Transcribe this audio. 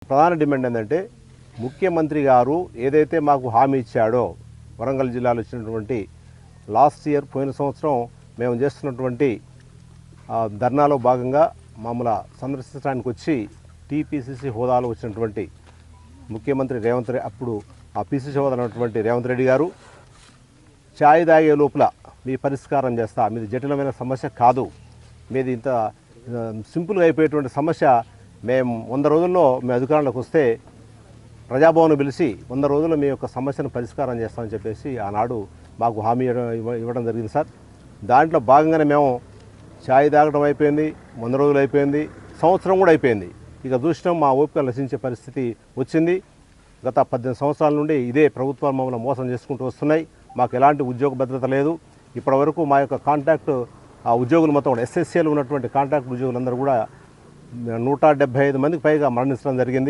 ప్రధాన డిమాండ్ ఏంటంటే ముఖ్యమంత్రి గారు ఏదైతే మాకు హామీ ఇచ్చాడో వరంగల్ జిల్లాలో ఇచ్చినటువంటి లాస్ట్ ఇయర్ పోయిన సంవత్సరం మేము చేస్తున్నటువంటి ధర్నాలో భాగంగా మమ్మల్ని సందర్శించడానికి వచ్చి టీపీసీసీ హోదాలో వచ్చినటువంటి ముఖ్యమంత్రి రేవంత్ రెడ్డి, అప్పుడు ఆ పీసీసీ హోదా ఉన్నటువంటి రేవంత్ రెడ్డి గారు ఛాయ్ తాగే లోపల మీ పరిష్కారం చేస్తా, మీది జటిలమైన సమస్య కాదు, మీది ఇంత సింపుల్గా అయిపోయేటువంటి సమస్య, మేము 100 రోజుల్లో మేము అధికారంలోకి వస్తే ప్రజాభవన్ పిలిచి 100 రోజుల్లో మీ యొక్క సమస్యను పరిష్కారం చేస్తామని చెప్పేసి ఆనాడు మాకు హామీ ఇవ్వడం జరిగింది సార్. దాంట్లో భాగంగానే మేము ఛాయ్ తాగడం అయిపోయింది, 100 రోజులు అయిపోయింది, సంవత్సరం కూడా అయిపోయింది. ఇక చూసినాం మా ఓపిక నశించే పరిస్థితి వచ్చింది. గత 18 సంవత్సరాల నుండి ఇదే ప్రభుత్వాలు మమ్మల్ని మోసం చేసుకుంటూ వస్తున్నాయి. మాకు ఎలాంటి ఉద్యోగ భద్రత లేదు. ఇప్పటివరకు మా యొక్క కాంట్రాక్ట్ ఉద్యోగులు మొత్తం కూడా ఎస్ఎస్సీలు ఉన్నటువంటి కాంట్రాక్ట్ ఉద్యోగులందరూ కూడా 175 మందికి పైగా మరణించడం జరిగింది.